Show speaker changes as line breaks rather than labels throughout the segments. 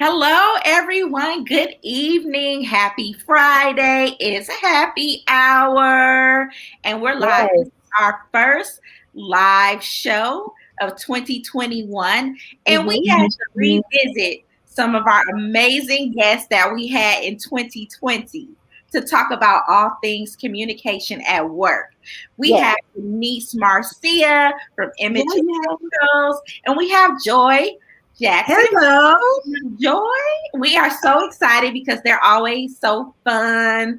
Hello, everyone. Good evening. Happy Friday. It's a happy hour, and we're live.
Yes.
Our first live show of 2021, and we had to revisit some of our amazing guests that we had in 2020 to talk about all things communication at work. We
Yes.
have Denise Marcía from Image
Yeah.
Girls, and we have Joye Jackson.
Hello.
Joy. We are so excited because they're always so fun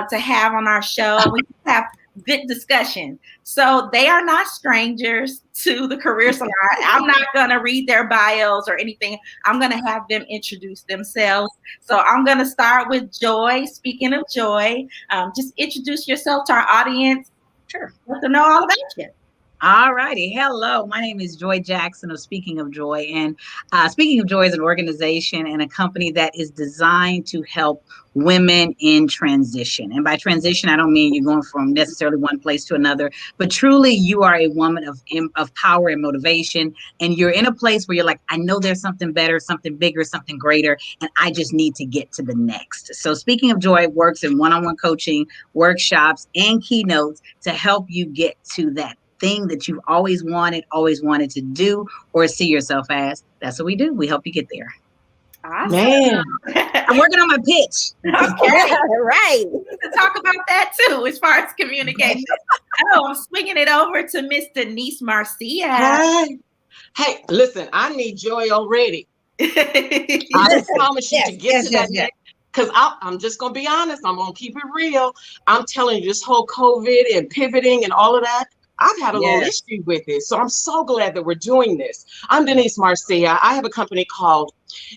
to have on our show. We have good discussion. So they are not strangers to the Career Salon. I'm not going to read their bios or anything. I'm going to have them introduce themselves. So I'm going to start with Joy. Speaking of Joy, just introduce yourself to our audience.
Sure.
Let them know all about you.
All righty. Hello. My name is Joye Jackson of Speaking of Joy. And Speaking of Joy is an organization and a company that is designed to help women in transition. And by transition, I don't mean you're going from necessarily one place to another, but truly you are a woman of power and motivation. And you're in a place where you're like, I know there's something better, something bigger, something greater, and I just need to get to the next. So Speaking of Joy works in one-on-one coaching, workshops, and keynotes to help you get to that thing that you've always wanted to do or see yourself as. That's what we do. We help you get there.
Awesome.
Man.
I'm working on my pitch.
Okay.
Right.
We need to talk about that too, as far as communication. I'm swinging it over to Miss Denise Marcía.
Hey, listen, I need Joy already. I promise you to get to that next. Because I'm just going to be honest. I'm going to keep it real. I'm telling you, this whole COVID and pivoting and all of that, I've had a little issue with it. So I'm so glad that we're doing this. I'm Denise Marcía. I have a company called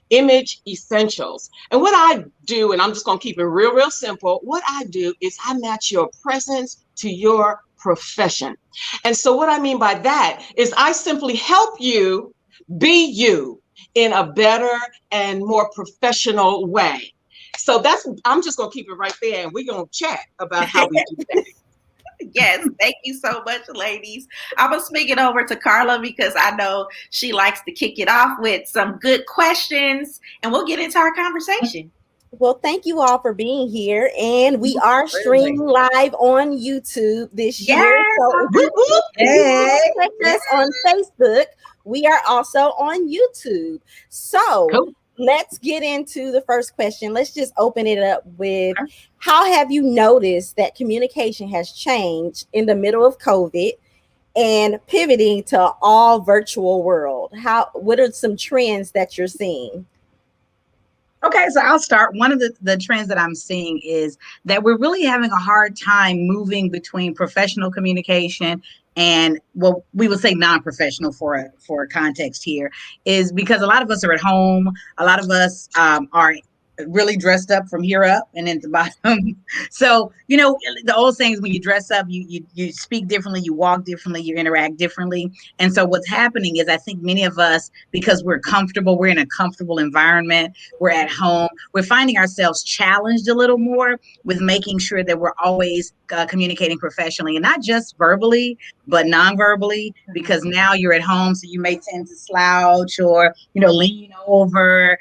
Image Essentials. And what I do, and I'm just going to keep it real simple, what I do is I match your presence to your profession. And so what I mean by that is I simply help you be you in a better and more professional way. So I'm just going to keep it right there, and we're going to chat about how we do that.
Yes, thank you so much, ladies. I'm going to swing it over to Carla because I know she likes to kick it off with some good questions, and we'll get into our conversation.
Well, thank you all for being here. And we are streaming live on YouTube this year. So if you check us on Facebook, we are also on YouTube. So cool. Let's get into the first question. Let's just open it up with, how have you noticed that communication has changed in the middle of COVID and pivoting to all virtual world? What are some trends that you're seeing?
Okay, so I'll start. One of the trends that I'm seeing is that we're really having a hard time moving between professional communication and what we would say non-professional for context here, is because a lot of us are at home. A lot of us are really dressed up from here up and at the bottom. So, the old saying is when you dress up, you speak differently, you walk differently, you interact differently. And so what's happening is I think many of us, because we're comfortable, we're in a comfortable environment, we're at home, we're finding ourselves challenged a little more with making sure that we're always communicating professionally, and not just verbally, but non-verbally, because now you're at home, so you may tend to slouch or, lean over,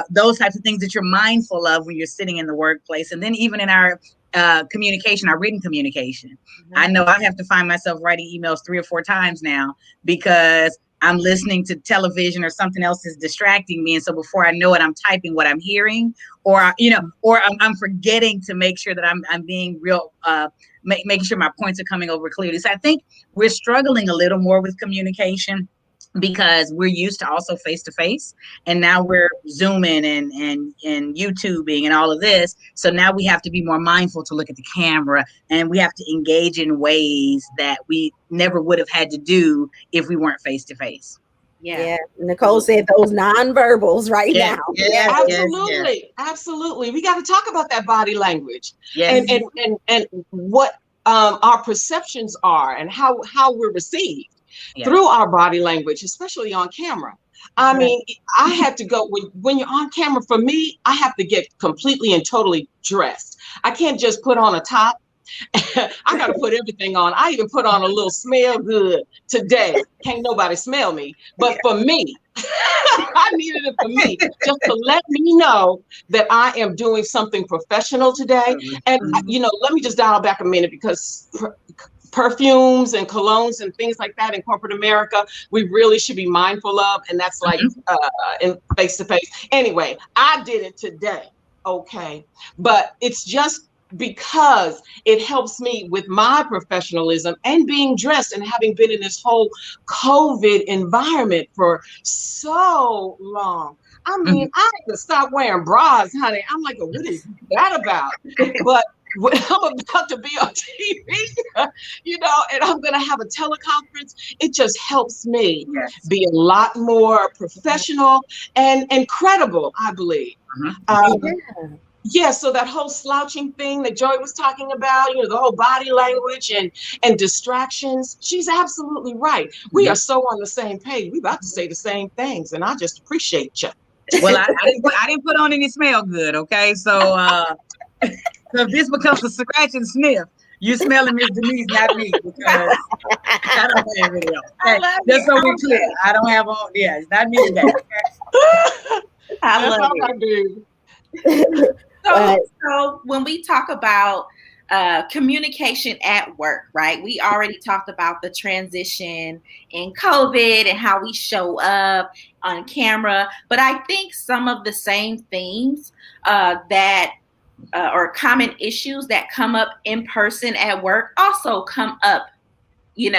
those types of things that you're mindful of when you're sitting in the workplace. And then even in our communication, our written communication, I know I have to find myself writing emails 3 or 4 times now because I'm listening to television or something else is distracting me. And so before I know it, I'm typing what I'm hearing, or I'm forgetting to make sure that I'm being real, making sure my points are coming over clearly. So I think we're struggling a little more with communication because we're used to also face-to-face, and now we're Zooming and YouTubing and all of this. So now we have to be more mindful to look at the camera, and we have to engage in ways that we never would have had to do if we weren't face-to-face.
Yeah. Nicole said those nonverbals now.
Yeah, absolutely. We got to talk about that body language and what our perceptions are and how we're received. Through our body language, especially on camera. I mean, I had to go, when you're on camera, for me, I have to get completely and totally dressed. I can't just put on a top. I got to put everything on. I even put on a little smell good today. Can't nobody smell me. But for me, I needed it for me, just to let me know that I am doing something professional today. And, let me just dial back a minute, because perfumes and colognes and things like that in corporate America, we really should be mindful of. And that's like in face-to-face. Anyway, I did it today. Okay. But it's just because it helps me with my professionalism and being dressed and having been in this whole COVID environment for so long. I mean, I had to stop wearing bras, honey. I'm like, what is that about? But when I'm about to be on TV, and I'm going to have a teleconference, it just helps me be a lot more professional and credible, I believe. Yeah, so that whole slouching thing that Joy was talking about, the whole body language and distractions, she's absolutely right. We are so on the same page. We about to say the same things, and I just appreciate you.
Well, I didn't put on any smell good, okay? So, so if this becomes a scratch and sniff, you're smelling Miss Denise, not me, because I don't have any on. Okay? Just so we're clear, I don't have on. Yeah, it's not me today. Okay?
I love it. So when we talk about communication at work, right? We already talked about the transition in COVID and how we show up on camera, but I think some of the same themes or common issues that come up in person at work also come up, in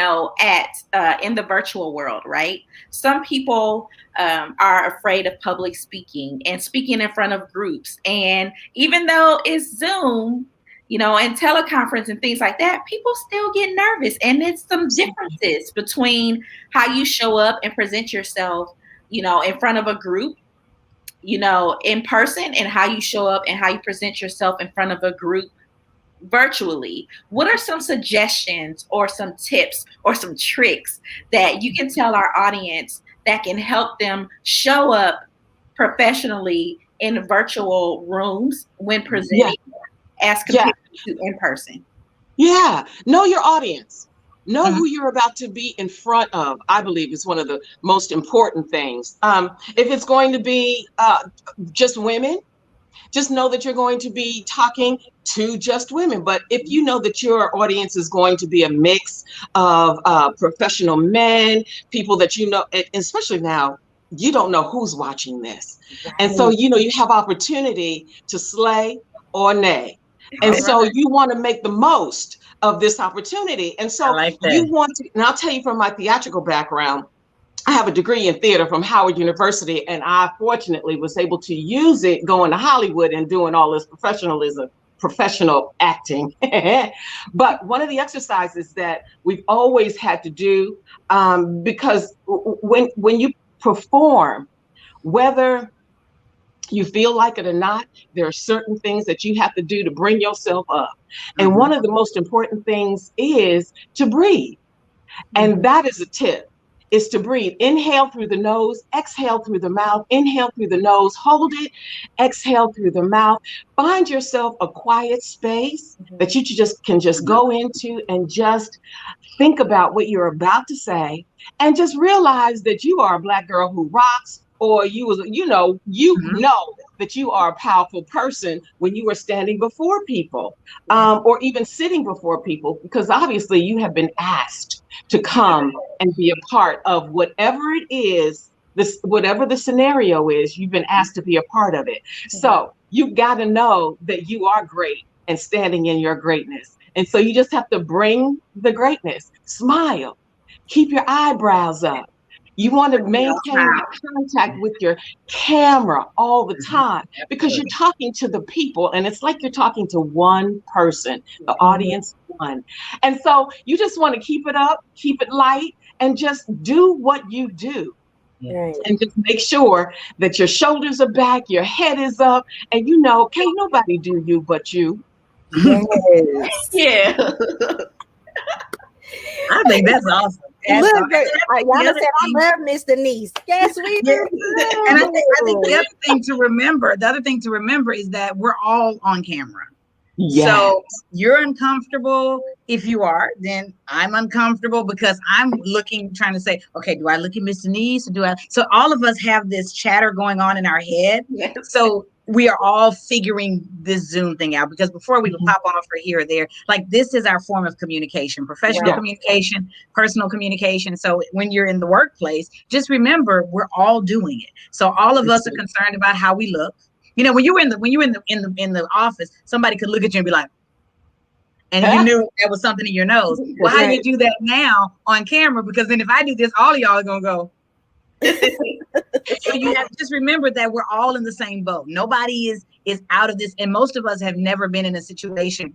the virtual world, right? Some people are afraid of public speaking and speaking in front of groups. And even though it's Zoom, and teleconference and things like that, people still get nervous. And it's some differences between how you show up and present yourself, in front of a group, in person, and how you show up and how you present yourself in front of a group virtually. What are some suggestions or some tips or some tricks that you can tell our audience that can help them show up professionally in virtual rooms when presenting as compared to in person? Yeah.
Know your audience. Know who you're about to be in front of, I believe, is one of the most important things. If it's going to be just women, just know that you're going to be talking to just women. But if you know that your audience is going to be a mix of professional men, people that especially now, you don't know who's watching this. Right. And so, you have opportunity to slay or nay. And so you want to make the most of this opportunity. And so you want to, and I'll tell you from my theatrical background, I have a degree in theater from Howard University, and I fortunately was able to use it going to Hollywood and doing all this professional acting. But one of the exercises that we've always had to do, because when you perform, whether you feel like it or not, there are certain things that you have to do to bring yourself up. And one of the most important things is to breathe. And that is a tip, is to breathe. Inhale through the nose, exhale through the mouth, inhale through the nose, hold it, exhale through the mouth. Find yourself a quiet space that you can just go into and just think about what you're about to say, and just realize that you are a Black girl who rocks, or you know that you are a powerful person when you are standing before people, or even sitting before people, because obviously you have been asked to come and be a part of whatever it is, whatever the scenario is, you've been asked to be a part of it. So you've got to know that you are great and standing in your greatness. And so you just have to bring the greatness, smile, keep your eyebrows up. You want to maintain contact with your camera all the time, because you're talking to the people, and it's like you're talking to one person, the audience one. And so you just want to keep it up, keep it light, and just do what you do. Right. And just make sure that your shoulders are back, your head is up, and can't nobody do you but you.
Yes.
Yeah.
I think that's awesome.
Look, y'all said I love Miss Denise. Yes, we do.
And I think the other thing to remember is that we're all on camera.
Yes.
So you're uncomfortable. If you are, then I'm uncomfortable because I'm trying to say, okay, do I look at Miss Denise? So all of us have this chatter going on in our head.
Yes.
So we are all figuring this Zoom thing out, because before we pop off or here or there, like, this is our form of communication, professional communication, personal communication. So when you're in the workplace, just remember, we're all doing it. So all of us are concerned about how we look. You know, when you were in the office, somebody could look at you and be like, and you knew that was something in your nose. Well, how do you do that now on camera? Because then if I do this, all of y'all are gonna go. So you have to just remember that we're all in the same boat. Nobody is out of this, and most of us have never been in a situation.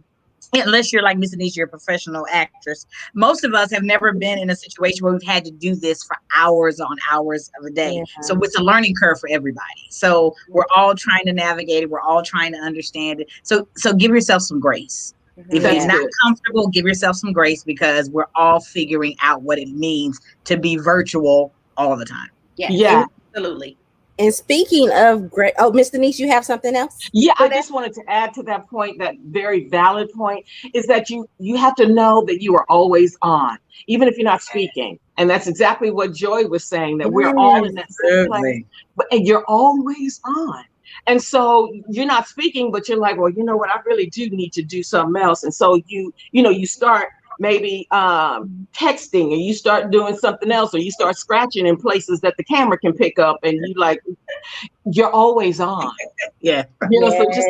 Unless you're like Miss Denise, you're a professional actress. Most of us have never been in a situation where we've had to do this for hours on hours of a day. Yeah. So it's a learning curve for everybody. So we're all trying to navigate it. We're all trying to understand it. So give yourself some grace. If it's not comfortable, give yourself some grace, because we're all figuring out what it means to be virtual all the time.
Yeah, absolutely.
And speaking of great, Miss Denise, you have something else?
Yeah, I just wanted to add to that point, that very valid point, is that you have to know that you are always on, even if you're not speaking. And that's exactly what Joy was saying, that we're all in that same place, and you're always on. And so you're not speaking, but you're like, well, you know what, I really do need to do something else. And so you start maybe texting, and you start doing something else, or you start scratching in places that the camera can pick up, and you're always on.
Yeah.
So just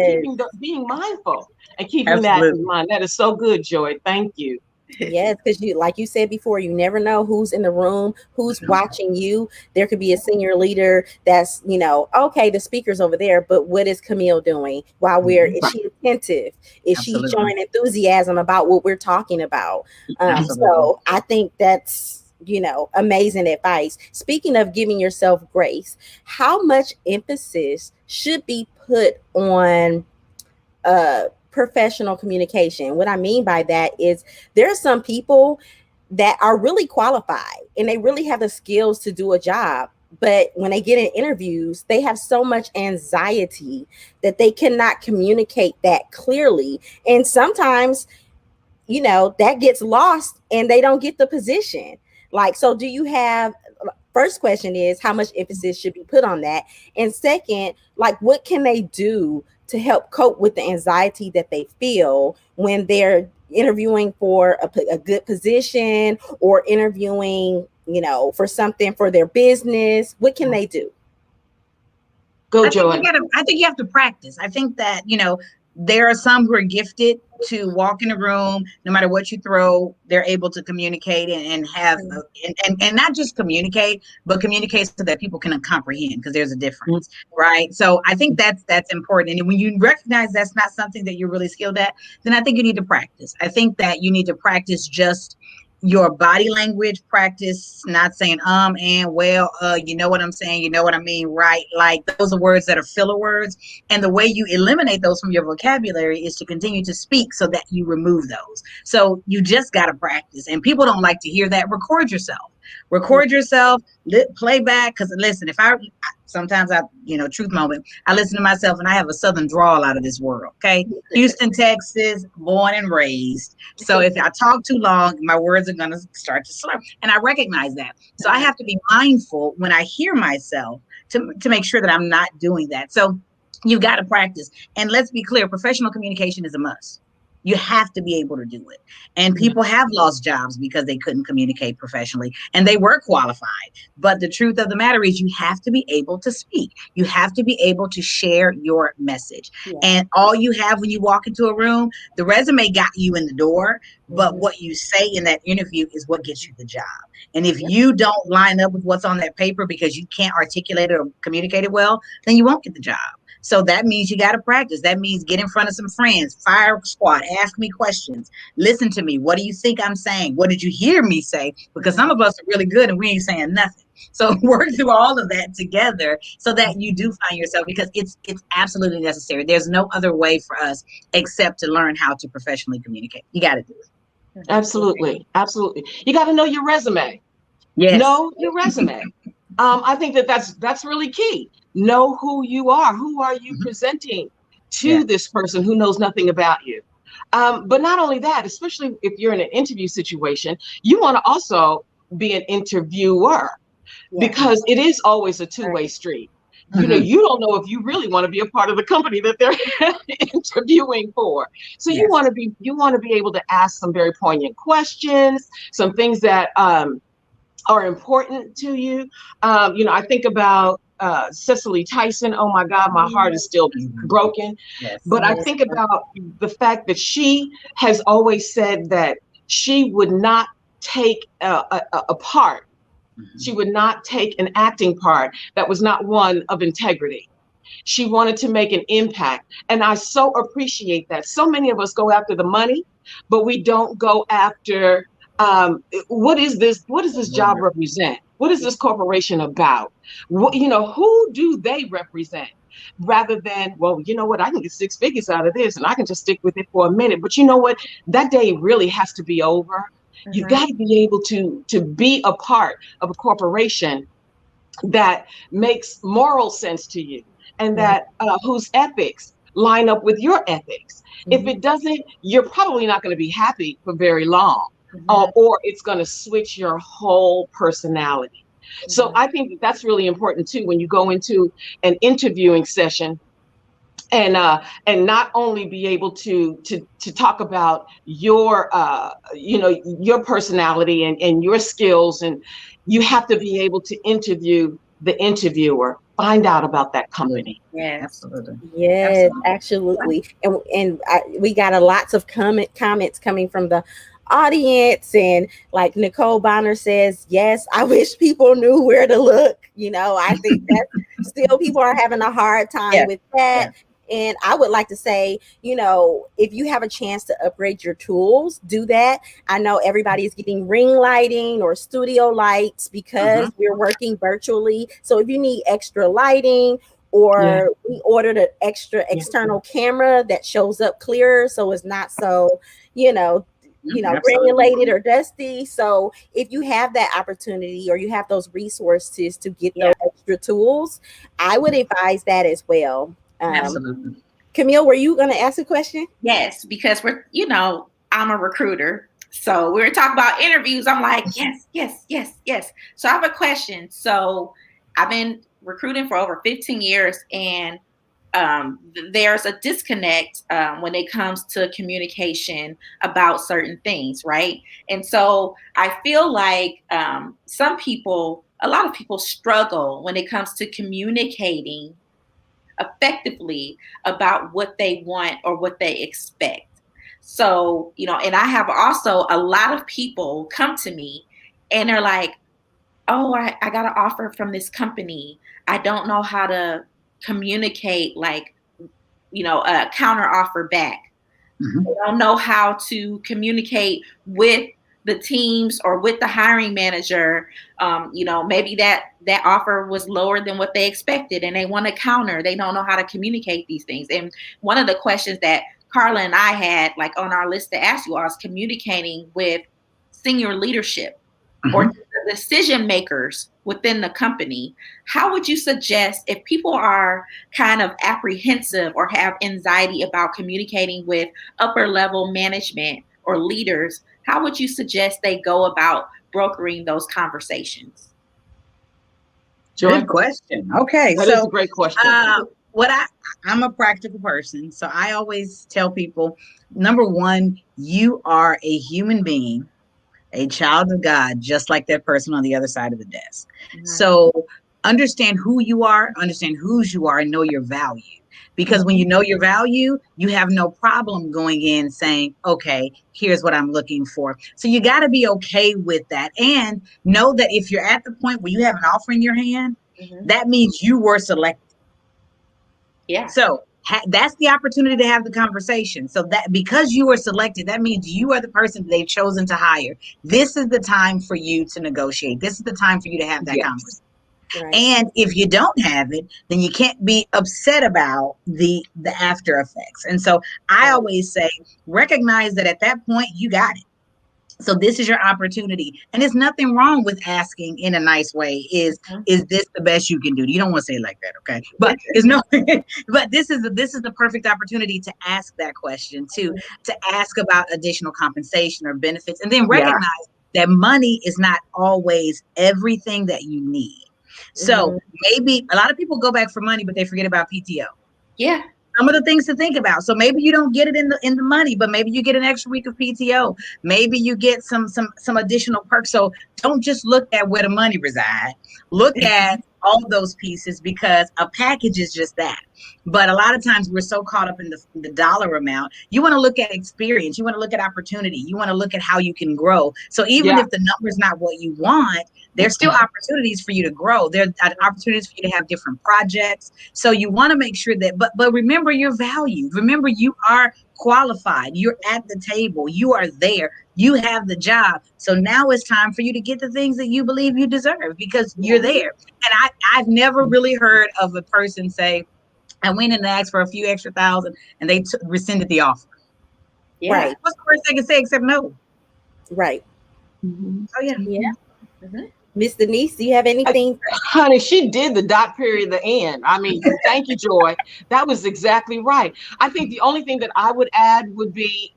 being mindful and keeping that in mind. That is so good, Joy. Thank you.
Yes, because like you said before, you never know who's in the room, who's watching you. There could be a senior leader that's, okay, the speaker's over there, but what is Camille doing while is she attentive? Is she showing enthusiasm about what we're talking about? So I think that's, amazing advice. Speaking of giving yourself grace, how much emphasis should be put on professional communication? What I mean by that is, there are some people that are really qualified and they really have the skills to do a job, but when they get in interviews, they have so much anxiety that they cannot communicate that clearly. And sometimes, that gets lost and they don't get the position. So do you have, first question is, how much emphasis should be put on that? And second, what can they do to help cope with the anxiety that they feel when they're interviewing for a good position, or interviewing, for something for their business? What can they do?
Go, Joy. I think you have to practice. I think that, there are some who are gifted to walk in a room, no matter what you throw, they're able to communicate and have, and not just communicate, but communicate so that people can comprehend, because there's a difference, right? So I think that's important. And when you recognize that's not something that you're really skilled at, then I think you need to practice. I think that you need to practice just your body language, practice not saying and well, you know what I'm saying, you know what I mean, right? Like, those are words that are filler words. And the way you eliminate those from your vocabulary is to continue to speak so that you remove those. So you just got to practice. And people don't like to hear that. Record yourself, play back. Because listen, sometimes truth moment, I listen to myself and I have a Southern drawl out of this world. Okay. Houston, Texas, born and raised. So if I talk too long, my words are going to start to slur. And I recognize that. So I have to be mindful when I hear myself to make sure that I'm not doing that. So you've got to practice. And let's be clear, professional communication is a must. You have to be able to do it. And people have lost jobs because they couldn't communicate professionally, and they were qualified. But the truth of the matter is, you have to be able to speak. You have to be able to share your message. Yeah. And all you have when you walk into a room, the resume got you in the door, but what you say in that interview is what gets you the job. And if you don't line up with what's on that paper because you can't articulate it or communicate it well, then you won't get the job. So that means you got to practice. That means get in front of some friends, fire squad, ask me questions, listen to me. What do you think I'm saying? What did you hear me say? Because some of us are really good and we ain't saying nothing. So work through all of that together so that you do find yourself, because it's absolutely necessary. There's no other way for us except to learn how to professionally communicate. You got to do it.
Absolutely. Absolutely. You got to know your resume.
Yes.
Know your resume. I think that's really key. Know who you are. Who are you presenting to this person who knows nothing about you. But not only that, especially if you're in an interview situation, you want to also be an interviewer, because it is always a two-way street. You know, you don't know if you really want to be a part of the company that they're interviewing for. So you want to be able to ask some very poignant questions, some things that are important to you. You know, I think about Cicely Tyson. Oh my God, my heart is still broken. But I think about the fact that she has always said that she would not take a part. She would not take an acting part that was not one of integrity. She wanted to make an impact. And I so appreciate that. So many of us go after the money, but we don't go after what is this job represent? What is this corporation about? What, you know, who do they represent? Rather than, well, you know what, I can get 6 figures out of this and I can just stick with it for a minute. But you know what, that day really has to be over. You've got to be able to be a part of a corporation that makes moral sense to you, and that whose ethics line up with your ethics. If it doesn't, you're probably not going to be happy for very long, or it's going to switch your whole personality. So I think that's really important too, when you go into an interviewing session, and not only be able to talk about your your personality and your skills, and you have to be able to interview the interviewer, find out about that company.
Yes,
absolutely.
Yes, absolutely. And we got lots of comments coming from the audience, and like Nicole Bonner says, yes, I wish people knew where to look. You know, I think that still people are having a hard time with that. And I would like to say, you know, if you have a chance to upgrade your tools, do that. I know everybody is getting ring lighting or studio lights because we're working virtually. So if you need extra lighting, or we ordered an extra external camera that shows up clearer, so it's not so, granulated or dusty. So if you have that opportunity, or you have those resources to get those extra tools, I would advise that as well.
Absolutely.
Camille, were you going to ask a question?
Yes, because I'm a recruiter. So we were talking about interviews. I'm like, yes. So I have a question. So I've been recruiting for over 15 years, and there's a disconnect when it comes to communication about certain things, right? And so I feel like a lot of people struggle when it comes to communicating effectively about what they want or what they expect. So, and I have also a lot of people come to me and they're like, oh, I got an offer from this company. I don't know how to communicate, a counter offer back. I don't know how to communicate with the teams or with the hiring manager. Maybe that offer was lower than what they expected and they want to counter. They don't know how to communicate these things. And one of the questions that Carla and I had on our list to ask you all is communicating with senior leadership or the decision makers within the company. How would you suggest, if people are kind of apprehensive or have anxiety about communicating with upper level management or leaders, how would you suggest they go about brokering those conversations?
Good question. Okay.
That is a great question.
I'm a practical person. So I always tell people, number one, you are a human being, a child of God, just like that person on the other side of the desk. So understand who you are, understand whose you are, and know your value. Because when you know your value, you have no problem going in saying, okay, here's what I'm looking for. So you got to be okay with that, and know that if you're at the point where you have an offer in your hand, that means you were selected.
Yeah.
So that's the opportunity to have the conversation. So that because you were selected, that means you are the person they've chosen to hire. This is the time for you to negotiate. This is the time for you to have that conversation. Right. And if you don't have it, then you can't be upset about the after effects. And so I always say, recognize that at that point you got it. So this is your opportunity, and there's nothing wrong with asking in a nice way. Is this the best you can do? You don't want to say it like that, okay? But there's no, but this is the perfect opportunity to ask that question, to ask about additional compensation or benefits, and then recognize that money is not always everything that you need. So maybe a lot of people go back for money, but they forget about PTO.
Yeah.
Some of the things to think about. So maybe you don't get it in the money, but maybe you get an extra week of PTO. Maybe you get some additional perks. So don't just look at where the money resides. Look at all those pieces, because a package is just that. But a lot of times we're so caught up in the dollar amount. You want to look at experience. You want to look at opportunity. You want to look at how you can grow. So even if the number's not what you want, there's still opportunities for you to grow. There are opportunities for you to have different projects. So you want to make sure that, but remember your value. Remember, you are qualified. You're at the table. You are there. You have the job. So now it's time for you to get the things that you believe you deserve, because you're there. And I've never really heard of a person say, I went and asked for a few extra thousand and they rescinded the offer.
Yeah. Right.
What's the worst they can say except no?
Right.
Oh, yeah.
Miss Denise, do you have anything?
Honey, she did the dot period, the end. I mean, thank you, Joy. That was exactly right. I think the only thing that I would add would be,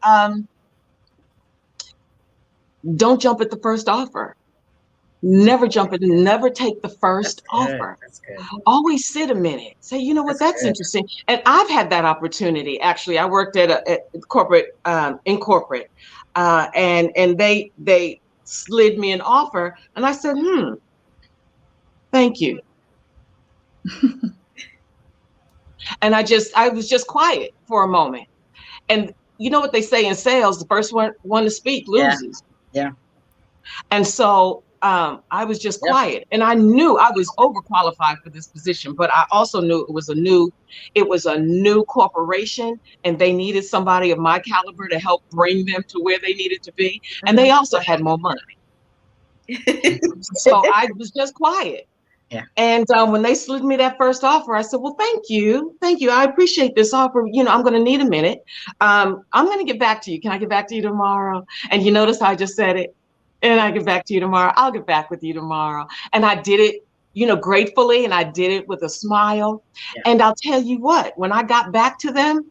don't jump at the first offer. Never jump in, never take the first offer.
That's good.
Always sit a minute. Say, you know what, that's interesting. And I've had that opportunity. Actually, I worked at a corporate, in corporate, and they slid me an offer, and I said, thank you. And I was just quiet for a moment. And you know what they say in sales, the first one to speak loses.
Yeah.
And so I was just quiet, and I knew I was overqualified for this position, but I also knew it was a new corporation, and they needed somebody of my caliber to help bring them to where they needed to be. And they also had more money. So I was just quiet.
Yeah.
And when they slid me that first offer, I said, well, thank you. I appreciate this offer. You know, I'm going to need a minute. I'm going to get back to you. Can I get back to you tomorrow? And you notice how I just said it. And I get back to you tomorrow. I'll get back with you tomorrow. And I did it, you know, gratefully. And I did it with a smile. Yeah. And I'll tell you what, when I got back to them,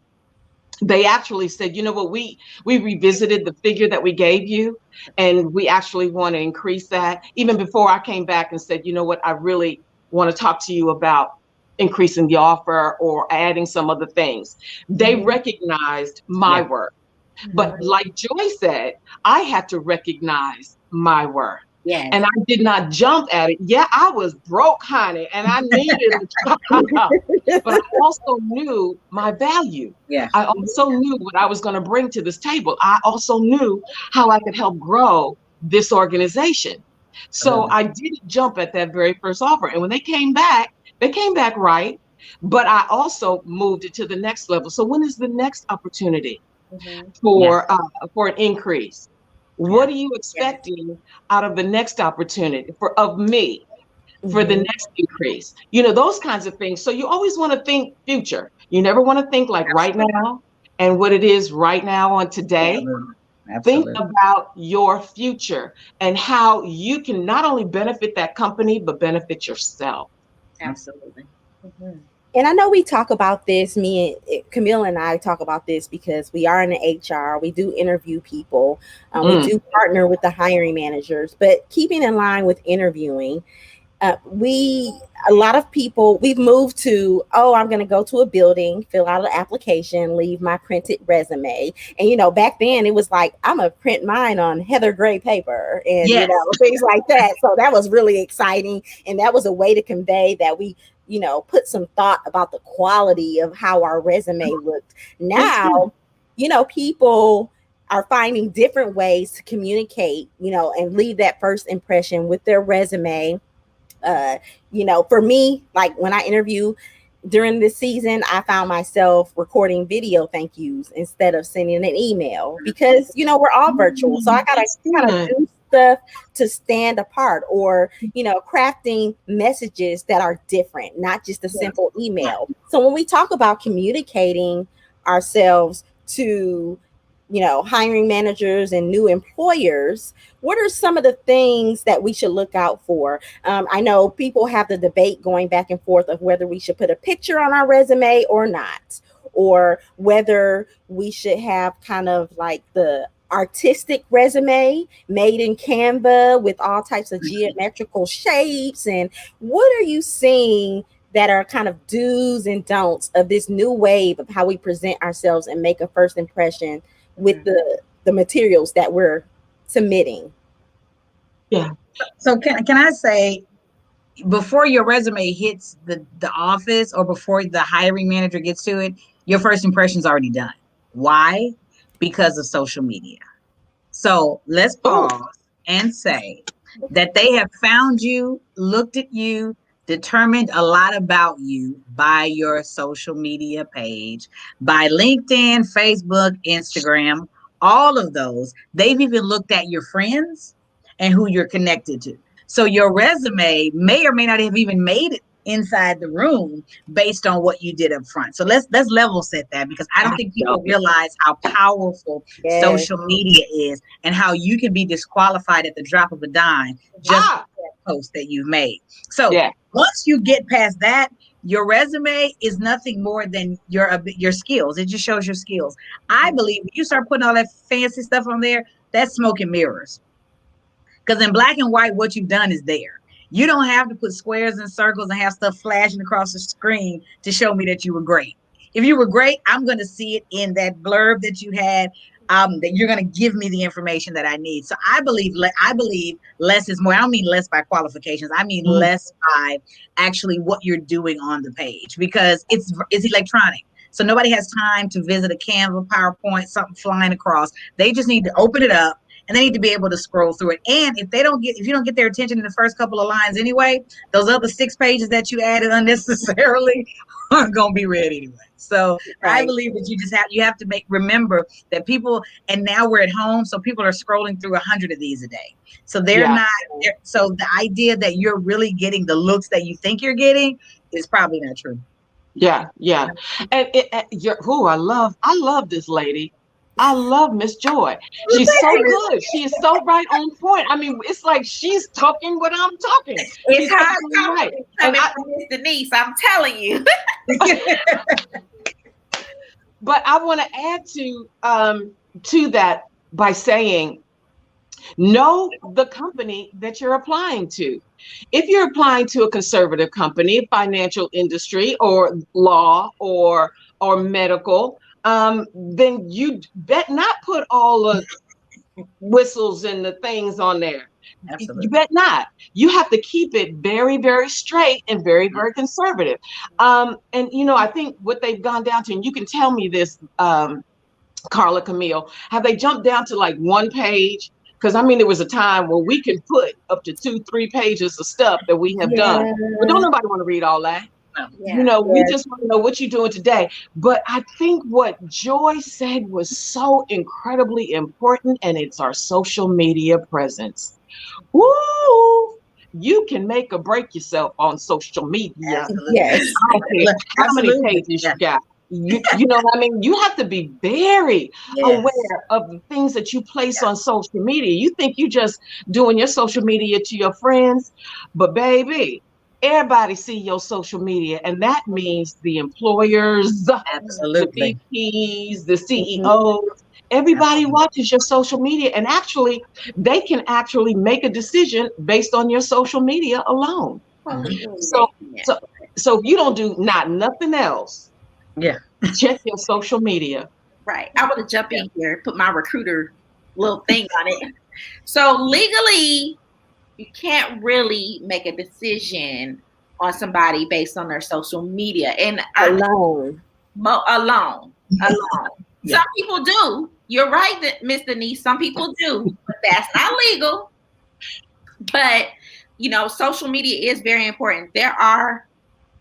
they actually said, you know what, we revisited the figure that we gave you, and we actually want to increase that. Even before I came back and said, you know what, I really want to talk to you about increasing the offer or adding some other things. They recognized my work. But like Joy said, I had to recognize my worth.
Yes.
And I did not jump at it. Yeah, I was broke, honey, and I needed a job. But I also knew my value.
Yeah.
I also knew what I was going to bring to this table. I also knew how I could help grow this organization. So I didn't jump at that very first offer. And when they came back right. But I also moved it to the next level. So when is the next opportunity for an increase? What are you expecting out of the next opportunity of me for the next increase? You know, those kinds of things. So you always want to think future. You never want to think like right now and what it is right now on today. Think about your future and how you can not only benefit that company, but benefit yourself.
Absolutely.
And I know we talk about this, Camille and I talk about this because we are in the HR, we do interview people, we do partner with the hiring managers, but keeping in line with interviewing, a lot of people, we've moved to, I'm going to go to a building, fill out an application, leave my printed resume. And, you know, back then it was like, I'm going to print mine on heather gray paper and, you know, things like that. So that was really exciting. And that was a way to convey that we, you know, put some thought about the quality of how our resume looked. Now, you know, people are finding different ways to communicate, you know, and leave that first impression with their resume. You know, for me, like when I interview during this season, I found myself recording video thank yous instead of sending an email because, you know, we're all virtual. So I gotta do stuff to stand apart, or, you know, crafting messages that are different, not just a simple email. So when we talk about communicating ourselves to hiring managers and new employers, what are some of the things that we should look out for? I know people have the debate going back and forth of whether we should put a picture on our resume or not, or whether we should have kind of like the artistic resume made in Canva with all types of geometrical shapes. And what are you seeing that are kind of do's and don'ts of this new wave of how we present ourselves and make a first impression with the materials that we're submitting?
Yeah. So can I say, before your resume hits the office or before the hiring manager gets to it, your first impression is already done. Why? Because of social media. So let's pause and say that they have found you, looked at you, determined a lot about you by your social media page, by LinkedIn, Facebook, Instagram, all of those. They've even looked at your friends and who you're connected to. So your resume may or may not have even made it inside the room based on what you did up front. So let's level set that, because I don't think people realize how powerful social media is and how you can be disqualified at the drop of a dime just for that post that you've made. So once you get past that, your resume is nothing more than your skills. It just shows your skills. I believe when you start putting all that fancy stuff on there, that's smoke and mirrors. Because in black and white, what you've done is there. You don't have to put squares and circles and have stuff flashing across the screen to show me that you were great. If you were great, I'm going to see it in that blurb that you had, that you're going to give me the information that I need. So I believe less is more. I don't mean less by qualifications. I mean less by actually what you're doing on the page, because it's electronic. So nobody has time to visit a Canva, PowerPoint, something flying across. They just need to open it up. And they need to be able to scroll through it. And if you don't get their attention in the first couple of lines anyway, those other 6 pages that you added unnecessarily are going to be read anyway. So I believe that you have to remember that people, and now we're at home, so people are scrolling through 100 of these a day. So so the idea that you're really getting the looks that you think you're getting is probably not true.
Yeah. And I love this lady. I love Miss Joy. She's so good. She is so right on point. I mean, it's like she's talking what I'm talking.
It's hard talking coming from Miss Denise, I'm telling you.
But I want to add to that by saying, know the company that you're applying to. If you're applying to a conservative company, financial industry, or law, or medical, then you bet not put all the whistles and the things on there. Absolutely. You bet not. You have to keep it very, very straight and very, very conservative. And I think what they've gone down to, and you can tell me this, Carla, Camille, have they jumped down to like 1 page? Because there was a time where we could put up to 2-3 pages of stuff that we have done, but don't nobody want to read all that. We just want to know what you're doing today. But I think what Joy said was so incredibly important, and it's our social media presence. Woo! You can make or break yourself on social media.
Yes.
How many pages you got? You know what I mean? You have to be very aware of the things that you place on social media. You think you just doing your social media to your friends, but baby, everybody see your social media, and that means the employers,
absolutely,
the VPs, the CEOs. Everybody watches your social media, and actually, they can actually make a decision based on your social media alone. So if you don't do nothing else, check your social media.
Right. I want to jump in here, put my recruiter little thing on it. So legally, you can't really make a decision on somebody based on their social media and alone. Some people do. You're right, Miss Denise. Some people do, but that's not legal. But social media is very important. There are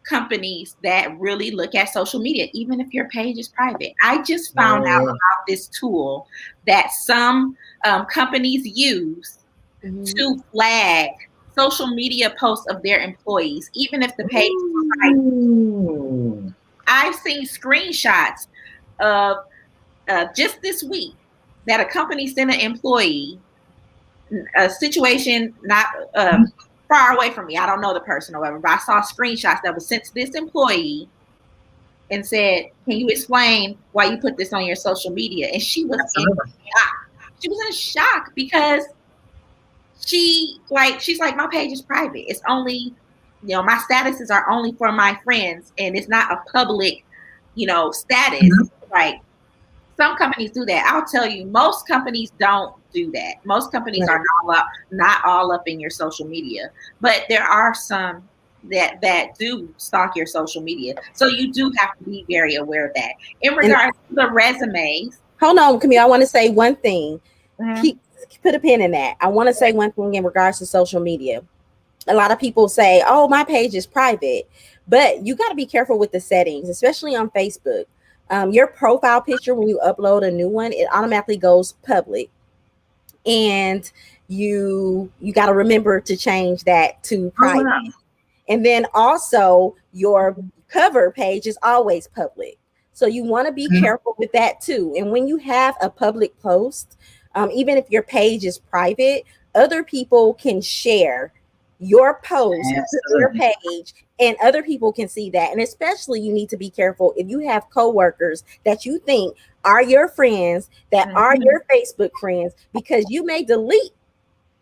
companies that really look at social media, even if your page is private. I just found out about this tool that some companies use to flag social media posts of their employees, even if the page is private. I've seen screenshots of just this week that a company sent an employee, a situation not far away from me. I don't know the person or whatever, but I saw screenshots that was sent to this employee and said, "Can you explain why you put this on your social media?" And she was in shock. She was in shock because she's like, my page is private. It's only, my statuses are only for my friends, and it's not a public, status. Like, some companies do that. I'll tell you, most companies don't do that. Most companies are not all up in your social media, but there are some that do stalk your social media. So you do have to be very aware of that. In regards to the resumes.
Hold on, Camille. I want to say one thing. Put a pin in that. I want to say one thing in regards to social media. A lot of people say, "Oh, my page is private," but you got to be careful with the settings, especially on Facebook. Your profile picture, when you upload a new one, it automatically goes public, and you got to remember to change that to private. And then also your cover page is always public. So you want to be careful with that too. And when you have a public post, even if your page is private, other people can share your post to your page, and other people can see that. And especially, you need to be careful if you have coworkers that you think are your friends, that are your Facebook friends, because you may delete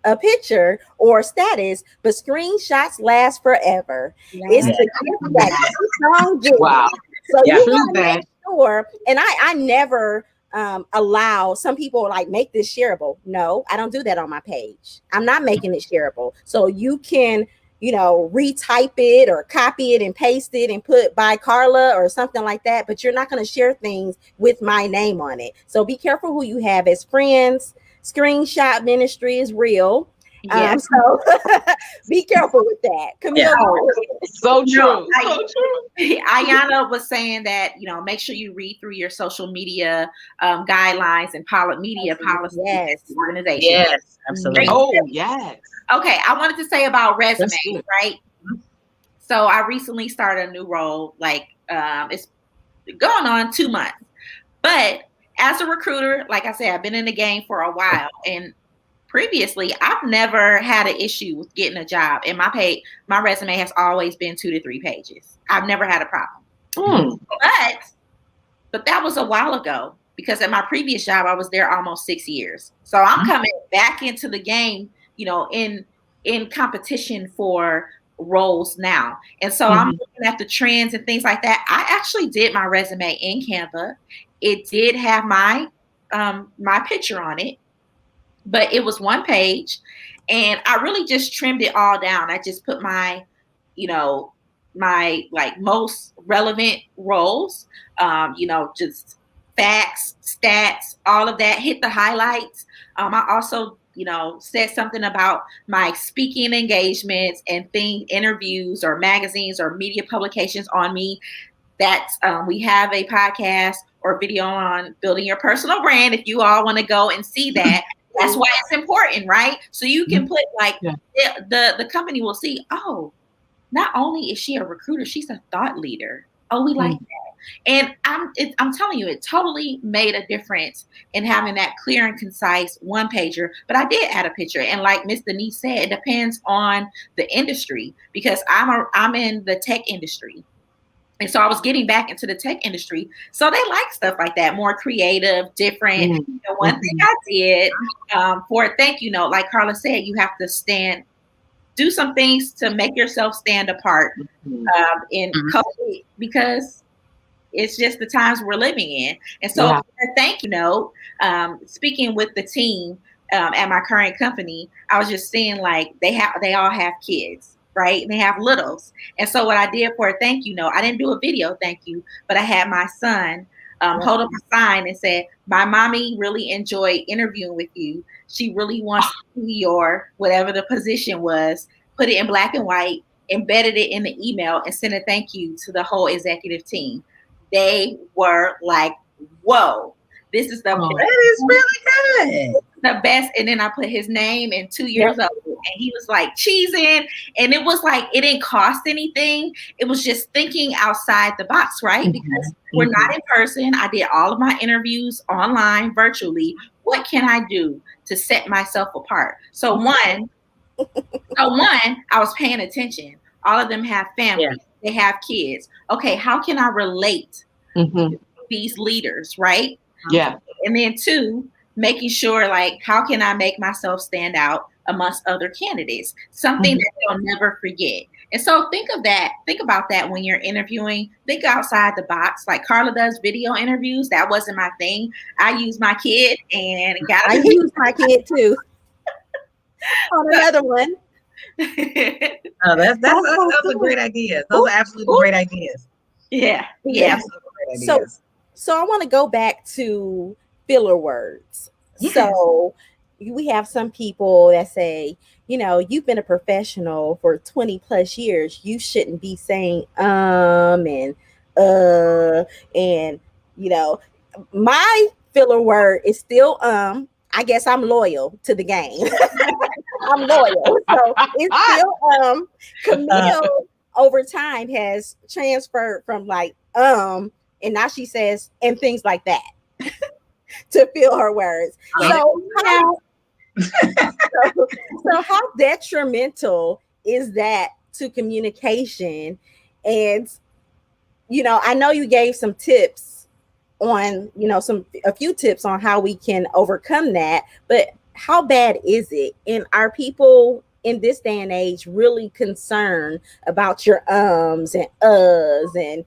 a picture or status, but screenshots last forever. It's the gift that don't give.
Wow.
So you want to make sure, and I never allow some people like make this shareable. No, I don't do that on my page. I'm not making it shareable. So you can, retype it or copy it and paste it and put by Carla or something like that, but you're not going to share things with my name on it. So be careful who you have as friends. Screenshot ministry is real. So be careful with that. Camille,
so true.
Ayana was saying that, make sure you read through your social media guidelines and media policies.
Yes.
Organization.
Yes, absolutely.
Oh, yes.
Okay, I wanted to say about resumes, right? So I recently started a new role, it's going on 2 months. But as a recruiter, like I said, I've been in the game for a while, and previously, I've never had an issue with getting a job, and my resume has always been 2 to 3 pages. I've never had a problem. But that was a while ago, because at my previous job, I was there almost 6 years. So I'm coming back into the game, in competition for roles now. And so I'm looking at the trends and things like that. I actually did my resume in Canva. It did have my picture on it, but it was 1 page, and I really just trimmed it all down. I just put my most relevant roles, just facts, stats, all of that, hit the highlights. I also, said something about my speaking engagements and interviews or magazines or media publications on me. That's we have a podcast or video on building your personal brand. If you all want to go and see that, that's why it's important, right? So you can put the company will see, oh, not only is she a recruiter, she's a thought leader. Oh, we like that. And I'm telling you, it totally made a difference in having that clear and concise 1 pager. But I did add a picture, and like Miss Denise said, it depends on the industry, because I'm in the tech industry. And so I was getting back into the tech industry. So they like stuff like that, more creative, different. One thing I did for a thank you note, like Carla said, you have to do some things to make yourself stand apart in COVID, because it's just the times we're living in. And so for a thank you note, speaking with the team at my current company, I was just seeing they all have kids. Right? And they have littles. And so what I did for a thank you note, I didn't do a video thank you, but I had my son hold up a sign and said, "My mommy really enjoyed interviewing with you. She really wants to see your," whatever the position was, put it in black and white, embedded it in the email, and sent a thank you to the whole executive team. They were like, whoa, this is the best.
That is really good.
The best. And then I put his name and 2 years old, and he was like cheesing, and it was like it didn't cost anything. It was just thinking outside the box, right? Because we're not in person. I did all of my interviews online virtually. what can I do to set myself apart? So one, I was paying attention. All of them have families. They have kids. Okay, how can I relate to these leaders, right?
Yeah.
And then two, making sure, like, how can I make myself stand out amongst other candidates? Something that they'll never forget. And so think about that when you're interviewing. Think outside the box. Like Carla does video interviews. That wasn't my thing. I used my kid and
I used my kid too. On another one.
That's a great idea. Those are absolutely great ideas.
Yeah.
Absolutely great ideas.
So I want to go back to filler words.
Yes.
So we have some people that say, you've been a professional for 20 plus years. You shouldn't be saying and my filler word is still I guess I'm loyal to the game. I'm loyal. So it's still Camille over time has transferred from like and now she says and things like that to fill her words. So how detrimental is that to communication? And I know you gave some tips on, a few tips on how we can overcome that, but how bad is it? And are people in this day and age really concerned about your ums and uhs? And,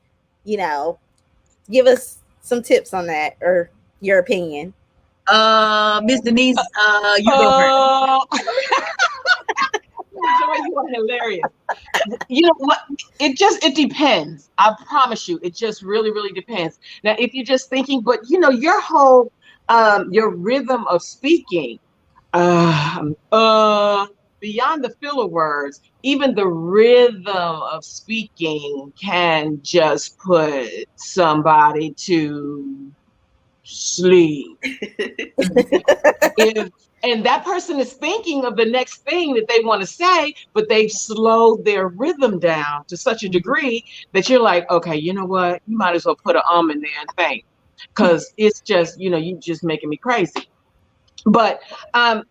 give us some tips on that or your opinion.
Miss Denise, you go first.
Joy, you are hilarious. You know what? It depends. I promise you, it just really, really depends. Now, if you're just thinking, but your whole, your rhythm of speaking, beyond the filler words, even the rhythm of speaking can just put somebody to sleep. And that person is thinking of the next thing that they want to say, but they've slowed their rhythm down to such a degree that you're like, okay, you know what? You might as well put an in there and think, because it's just, you just making me crazy. But
you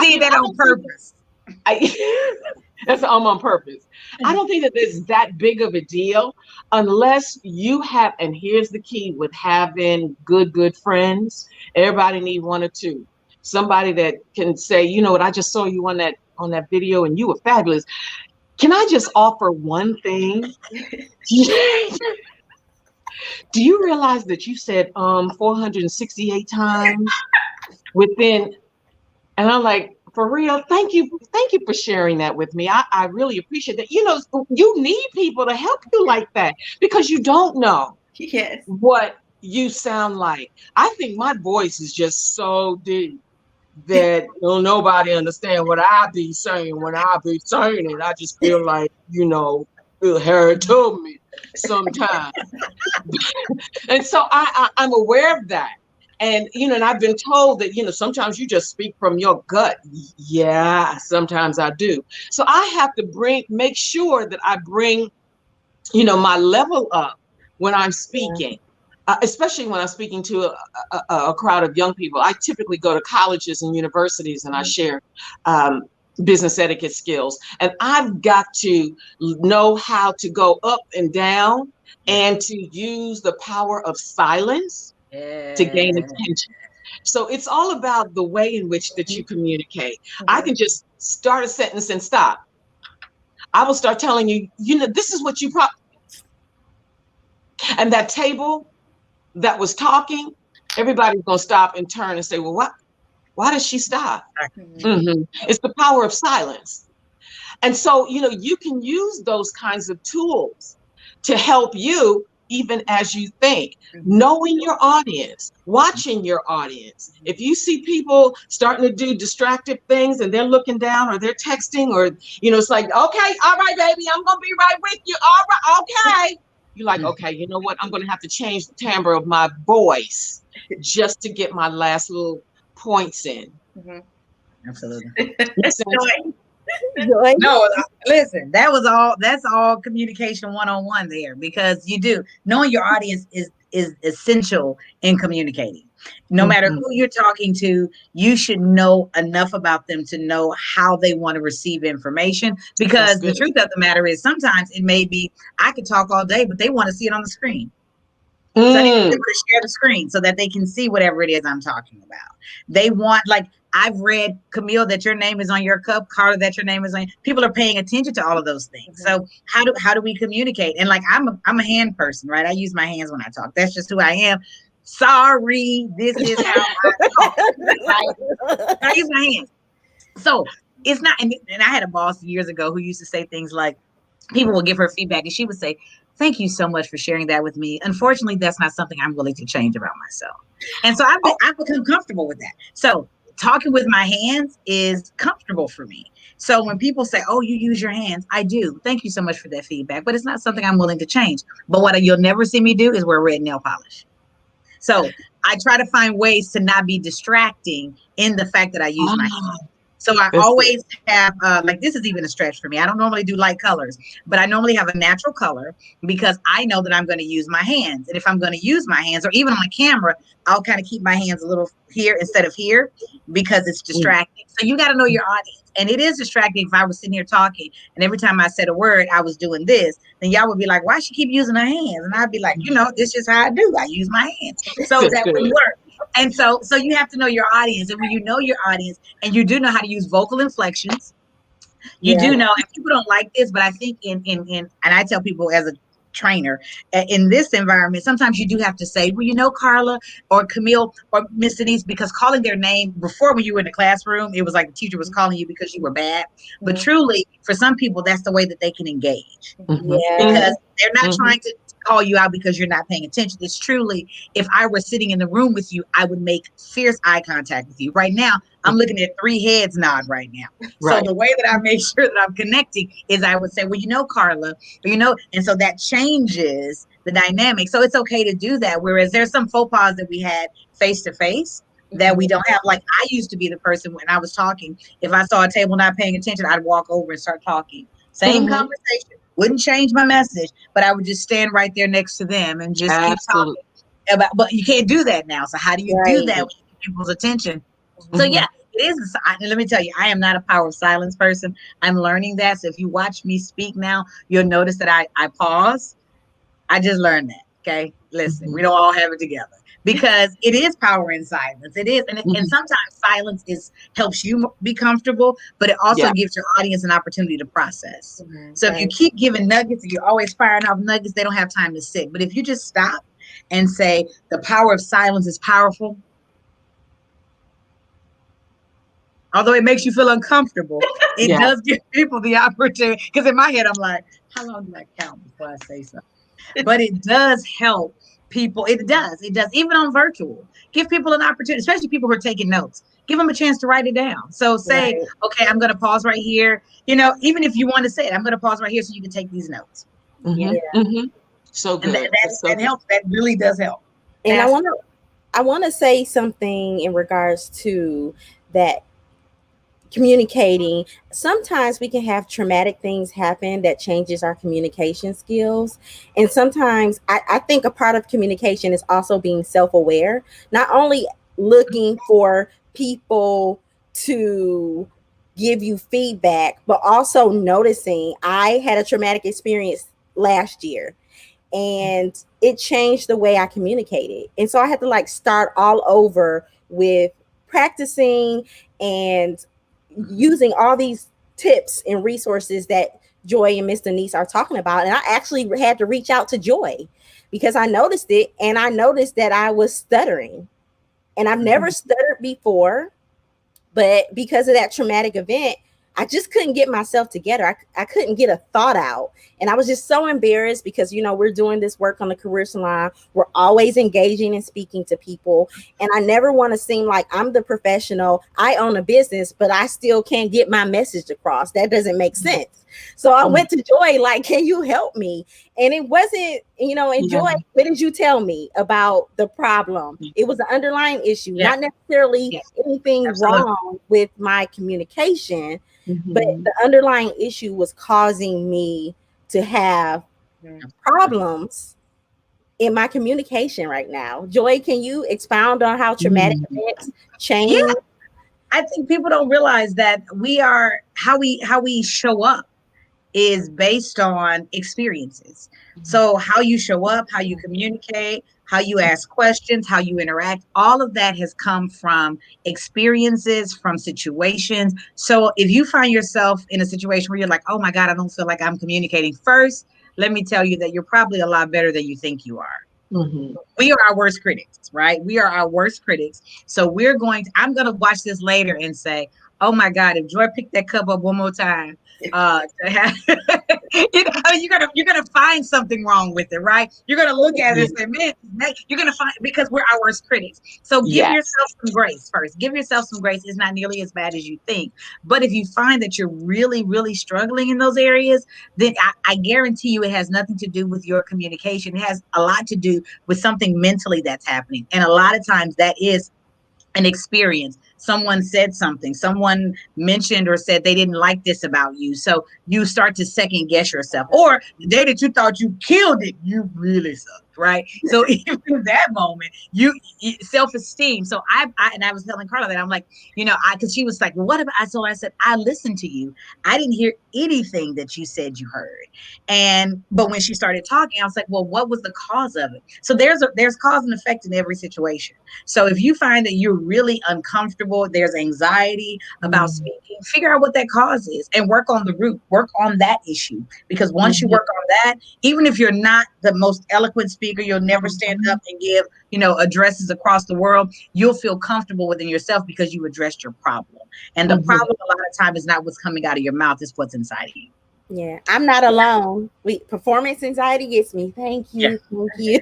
did that on purpose.
That's on purpose. I don't think that it's that big of a deal unless you have, and here's the key with having good friends. Everybody need one or two. Somebody that can say, you know what, I just saw you on that video and you were fabulous. Can I just offer one thing? Do you realize that you said 468 times within, and I'm like, for real, thank you for sharing that with me. I really appreciate that. You need people to help you like that because you don't know what you sound like. I think my voice is just so deep that nobody understand what I be saying when I be saying it. I just feel like, Bill Harry told me sometimes. And so I'm aware of that. And, and I've been told that, sometimes you just speak from your gut. Yeah, sometimes I do. So I have to make sure that I bring, my level up when I'm speaking, especially when I'm speaking to a crowd of young people. I typically go to colleges and universities and I share business etiquette skills. And I've got to know how to go up and down and to use the power of silence to gain attention. So it's all about the way in which that you communicate. I can just start a sentence and stop. I will start telling you, this is what you and that table that was talking, everybody's gonna stop and turn and say, well, what? Why does she stop? It's the power of silence. And so, you can use those kinds of tools to help you even as you think, knowing your audience, watching your audience. If you see people starting to do distractive things and they're looking down or they're texting or, it's like, okay, all right, baby, I'm going to be right with you. All right, okay. You're like, okay, you know what? I'm going to have to change the timbre of my voice just to get my last little points in.
Absolutely.
Joy?
No, listen, that's all communication 101 there, because knowing your audience is essential in communicating. No matter who you're talking to, you should know enough about them to know how they want to receive information, because the truth of the matter is sometimes it may be, I could talk all day, but they want to see it on the screen. So they want to share the screen so that they can see whatever it is I'm talking about. They want, like, I've read, Camille, that your name is on your cup, Carla, that your name is on. People are paying attention to all of those things. So how do we communicate? And like, I'm a hand person, right? I use my hands when I talk. That's just who I am. Sorry, this is how I talk. Right? I use my hands. So it's not, and I had a boss years ago who used to say things like, people will give her feedback and she would say, thank you so much for sharing that with me. Unfortunately, that's not something I'm willing to change about myself. And so I've become comfortable with that. So talking with my hands is comfortable for me. So when people say, oh, you use your hands, I do. Thank you so much for that feedback. But it's not something I'm willing to change. But what you'll never see me do is wear red nail polish. So I try to find ways to not be distracting in the fact that I use my hands. So I always have, like, this is even a stretch for me. I don't normally do light colors, but I normally have a natural color because I know that I'm going to use my hands. And if I'm going to use my hands, or even on a camera, I'll kind of keep my hands a little here instead of here because it's distracting. So you got to know your audience. And it is distracting if I was sitting here talking and every time I said a word, I was doing this. Then y'all would be like, why she keep using her hands? And I'd be like, this is how I do. I use my hands. So that wouldn't work. And so you have to know your audience. And when you know your audience and you do know how to use vocal inflections, you do know, and people don't like this, but I think and I tell people as a trainer, in this environment, sometimes you do have to say, well, Carla or Camille or Miss Denise, because calling their name before, when you were in the classroom, it was like the teacher was calling you because you were bad. But truly, for some people, that's the way that they can engage. Because they're not trying to call you out because you're not paying attention. It's truly, if I were sitting in the room with you, I would make fierce eye contact with you. Right now, I'm looking at 3 heads nod right now. So the way that I make sure that I'm connecting is I would say, well, Carla, and so that changes the dynamic. So it's okay to do that. Whereas there's some faux pas that we had face to face that we don't have. Like, I used to be the person when I was talking, if I saw a table not paying attention, I'd walk over and start talking. Same conversation. Wouldn't change my message, but I would just stand right there next to them and just keep talking about. But you can't do that now. So how do you do that with people's attention? So it is. Let me tell you, I am not a power of silence person. I'm learning that. So if you watch me speak now, you'll notice that I pause. I just learned that. Okay, listen, we don't all have it together. Because it is power in silence. It is. And sometimes silence helps you be comfortable, but it also gives your audience an opportunity to process. So if you keep giving nuggets and you're always firing off nuggets, they don't have time to sit. But if you just stop and say, the power of silence is powerful, although it makes you feel uncomfortable, it does give people the opportunity. Because in my head, I'm like, how long do I count before I say something? But it does help people. It does. Even on virtual, give people an opportunity, especially people who are taking notes, give them a chance to write it down. So say, okay, I'm going to pause right here. Even if you want to say it, I'm going to pause right here so you can take these notes. So good. And that helps. That really does help.
And I want to say something in regards to that. Communicating, sometimes we can have traumatic things happen that changes our communication skills. And sometimes I think a part of communication is also being self-aware, not only looking for people to give you feedback, but also noticing. I had a traumatic experience last year and it changed the way I communicated. And so I had to start all over with practicing and using all these tips and resources that Joy and Miss Denise are talking about. And I actually had to reach out to Joy because I noticed it, and I noticed that I was stuttering. And I've never stuttered before, but because of that traumatic event, I just couldn't get myself together. I couldn't get a thought out. And I was just so embarrassed because, we're doing this work on the Career Salon. We're always engaging and speaking to people. And I never want to seem like I'm the professional. I own a business, but I still can't get my message across. That doesn't make sense. So I went to Joy, can you help me? And it wasn't, and Joy, what did you tell me about the problem? It was an underlying issue, not necessarily anything wrong with my communication, but the underlying issue was causing me to have problems in my communication right now. Joy, can you expound on how traumatic events change?
Yeah. I think people don't realize that how we show up is based on experiences. So how you show up, how you communicate, how you ask questions, how you interact, all of that has come from experiences, from situations. So if you find yourself in a situation where you're like, oh my God, I don't feel like I'm communicating first, let me tell you that you're probably a lot better than you think you are. We are our worst critics, right? We are our worst critics. So I'm going to watch this later and say, oh my God, if Joy picked that cup up one more time, you're gonna find something wrong with it, right? You're gonna look at it and say, man, you're gonna find, because we're our worst critics. So give yourself some grace first. Give yourself some grace. It's not nearly as bad as you think. But if you find that you're really, really struggling in those areas, then I guarantee you it has nothing to do with your communication. It has a lot to do with something mentally that's happening. And a lot of times that is an experience. Someone said something, someone mentioned or said they didn't like this about you. So you start to second guess yourself. Or the day that you thought you killed it, you really sucked, right? So even in that moment, you self-esteem. So I was telling Carla that I'm like, because she was like, well, what about, so I said, I listened to you. I didn't hear anything that you said you heard. But when she started talking, I was like, well, what was the cause of it? So there's cause and effect in every situation. So if you find that you're really uncomfortable, there's anxiety about speaking, figure out what that cause is and work on the root, work on that issue. Because once you work on that, even if you're not the most eloquent speaker, you'll never stand up and give, addresses across the world. You'll feel comfortable within yourself because you addressed your problem. And the problem a lot of time is not what's coming out of your mouth, it's what's inside of you.
Yeah, I'm not alone. Performance anxiety gets me. Thank you. Thank you.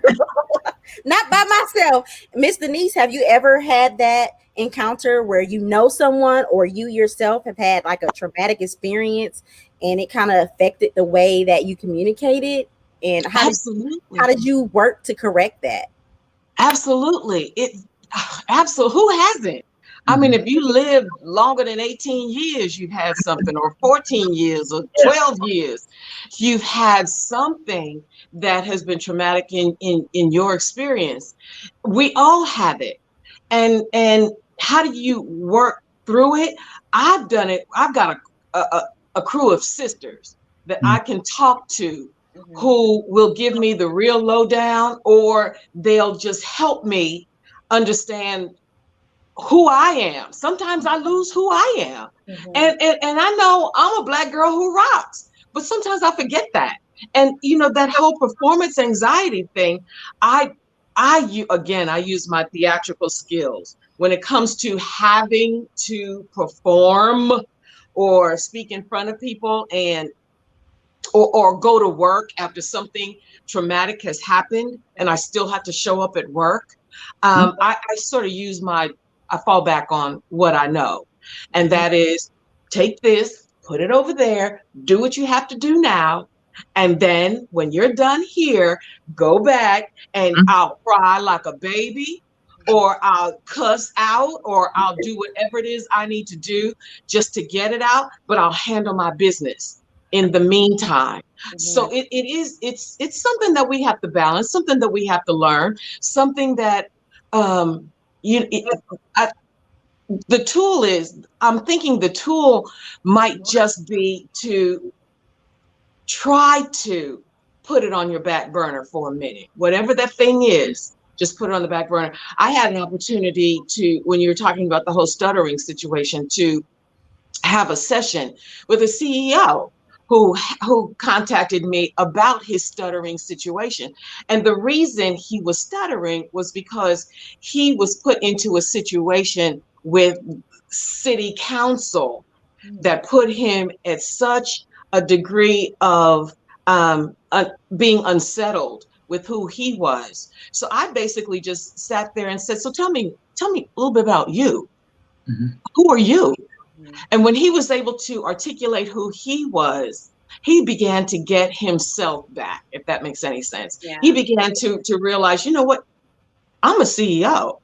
Not by myself. Miss Denise, have you ever had that encounter where someone or you yourself have had like a traumatic experience and it kind of affected the way that you communicated? And how did you work to correct that?
Absolutely. Absolutely. Who hasn't? I mean, if you live longer than 18 years, you've had something, or 14 years, or 12 years, you've had something that has been traumatic in your experience. We all have it. And how do you work through it? I've done it. I've got a crew of sisters that I can talk to who will give me the real lowdown, or they'll just help me understand who I am. Sometimes I lose who I am. And I know I'm a Black girl who rocks, but sometimes I forget that. And that whole performance anxiety thing, I use my theatrical skills when it comes to having to perform or speak in front of people or go to work after something traumatic has happened and I still have to show up at work. I sort of I fall back on what I know. And that is, take this, put it over there, do what you have to do now. And then when you're done here, go back and I'll cry like a baby, or I'll cuss out, or I'll do whatever it is I need to do just to get it out, but I'll handle my business in the meantime. So it's something that we have to balance, something that we have to learn, something that the tool is, I'm thinking the tool might just be to try to put it on your back burner for a minute. Whatever that thing is, just put it on the back burner. I had an opportunity to, when you were talking about the whole stuttering situation, to have a session with a CEO who contacted me about his stuttering situation. And the reason he was stuttering was because he was put into a situation with city council that put him at such a degree of being unsettled with who he was. So I basically just sat there and said, so tell me a little bit about you. Who are you? And when he was able to articulate who he was, he began to get himself back, if that makes any sense.
Yeah.
He began to realize, you know what? I'm a CEO.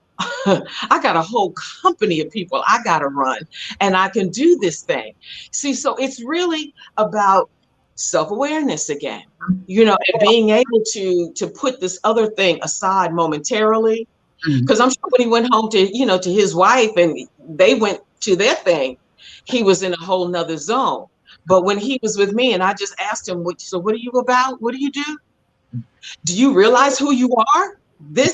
I got a whole company of people I got to run, and I can do this thing. See, so it's really about self-awareness again, you know, and being able to put this other thing aside momentarily. Because I'm sure when he went home to, you know, to his wife and they went to their thing, he was in a whole nother zone. But when he was with me and I just asked him, so what are you about? What do you do? Do you realize who you are?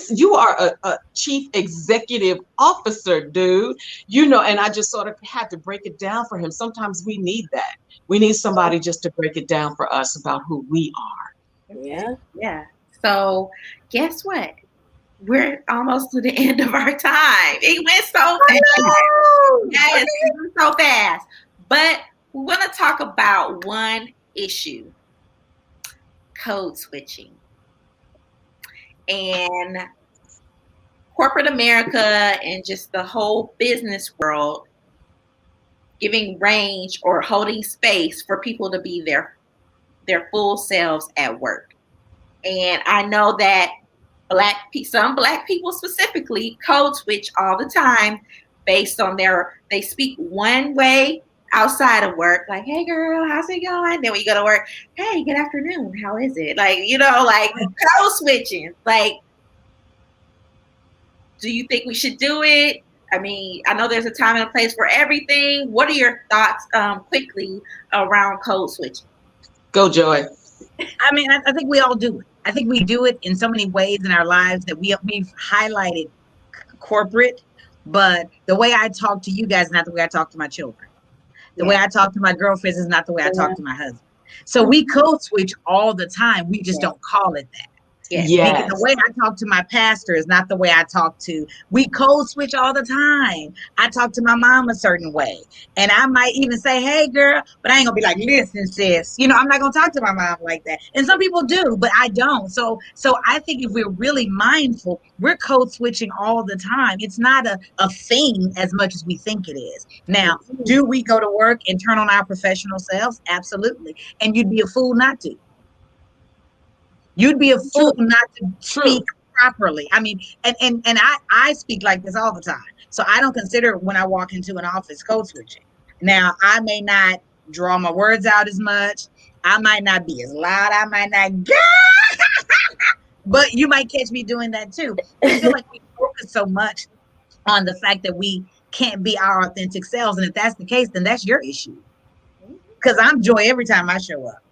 You are a chief executive officer, dude. You know, and I just sort of had to break it down for him. Sometimes we need that. We need somebody just to break it down for us about who we are.
Yeah.
Yeah. So guess what? We're almost to the end of our time. It went so fast. Yes, it went so fast. But we want to talk about one issue: code switching. And corporate America and just the whole business world giving range or holding space for people to be their full selves at work. And I know that some Black people specifically code switch all the time based on they speak one way outside of work, like, hey girl, how's it going? Then when you go to work, hey, good afternoon, how is it? Like, you know, like code switching. Like, do you think we should do it? I mean, I know there's a time and a place for everything. What are your thoughts quickly around code switching?
Go, Joy.
I mean, I think we all do it. I think we do it in so many ways in our lives that we've highlighted corporate, but the way I talk to you guys is not the way I talk to my children. The way I talk to my girlfriends is not the way I talk to my husband. So we code switch all the time. We just don't call it that.
Yes.
The way I talk to my pastor is not the way I talk to. We code switch all the time. I talk to my mom a certain way. And I might even say, hey, girl, but I ain't going to be like, listen, sis. You know, I'm not going to talk to my mom like that. And some people do, but I don't. So I think if we're really mindful, we're code switching all the time. It's not a thing as much as we think it is. Now, do we go to work and turn on our professional selves? Absolutely. And you'd be a fool not to. You'd be a fool not to speak properly. I mean, and I speak like this all the time. So I don't consider when I walk into an office code switching. Now, I may not draw my words out as much. I might not be as loud. I might not, but you might catch me doing that too. I feel like we focus so much on the fact that we can't be our authentic selves. And if that's the case, then that's your issue. Because I'm joy every time I show up.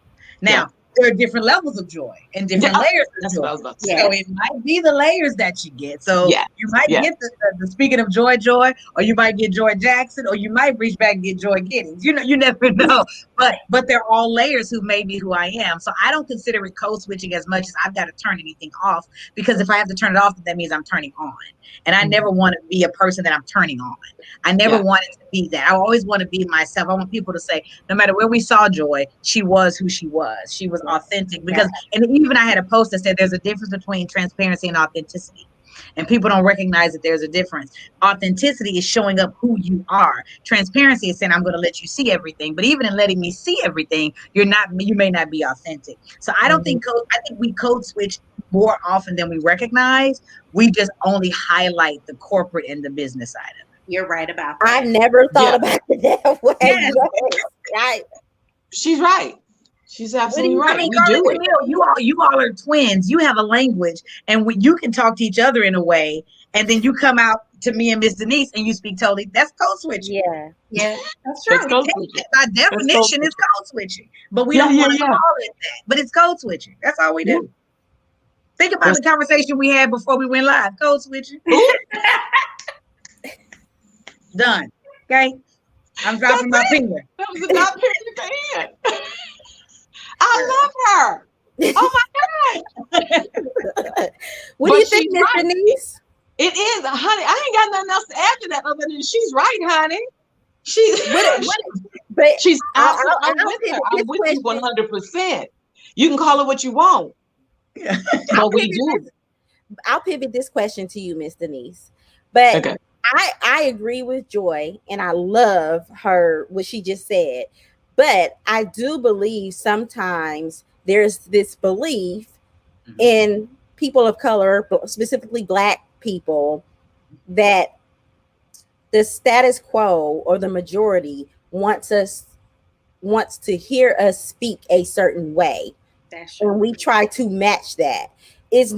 Now, there are different levels of joy and different layers of joy. So it might be the layers that you get. So you might get the speaking of joy, or you might get Joye Jackson, or you might reach back and get Joy Giddings. You know, you never know. But they're all layers who made me who I am. So I don't consider it code switching as much as I've got to turn anything off, because if I have to turn it off, that means I'm turning on. And I never want to be a person that I'm turning on. I never wanted to be that. I always want to be myself. I want people to say, no matter where we saw Joy, she was who she was. She was authentic. Because, and even I had a post that said there's a difference between transparency and authenticity. And people don't recognize that there's a difference. Authenticity is showing up who you are. Transparency is saying, I'm going to let you see everything. But even in letting me see everything, you may not be authentic. So I don't think I think we code switch more often than we recognize. We just only highlight the corporate and the business side of it.
You're right about that.
I never thought about it that way.
Yes.
Right.
She's right. She's absolutely right.
I mean,
we do it.
You all are twins. You have a language, and you can talk to each other in a way, and then you come out to me and Miss Denise, and you speak totally. That's code switching.
Yeah,
that's true.
That's code switching.
By definition, it's code switching, but we don't want to call it that. But it's code switching. That's all we do. Think about the conversation we had before we went live. Code switching. Done. Okay. I'm dropping my finger.
That was a not period at the end. I love her. Oh my God.
What do you think, Miss Denise?
It is, honey. I ain't got nothing else to add to that other than she's right, honey. She's I'm with you 100%. You can call it what you want. But we do.
I'll pivot this question to you, Miss Denise. But I agree with Joy, and I love what she just said. But I do believe sometimes there's this belief in people of color, specifically Black people, that the status quo or the majority wants to hear us speak a certain way. And we try to match that. Is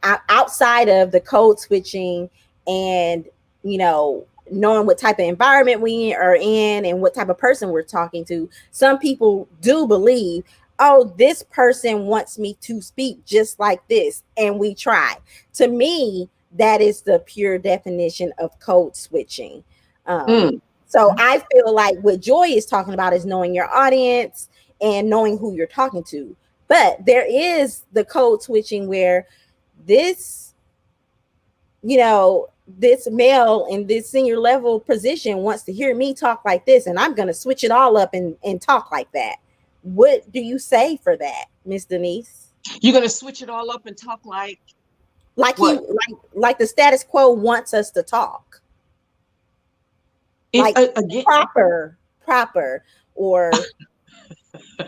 outside of the code switching and, you know, knowing what type of environment we are in and what type of person we're talking to. Some people do believe, oh, this person wants me to speak just like this, and we try. To me, that is the pure definition of code switching. So I feel like what Joy is talking about is knowing your audience and knowing who you're talking to. But there is the code switching where this, you know, this male in this senior level position wants to hear me talk like this, and I'm going to switch it all up and talk like that. What do you say for that, Miss Denise?
You're going to switch it all up and talk like
the status quo wants us to talk. Like again, proper, or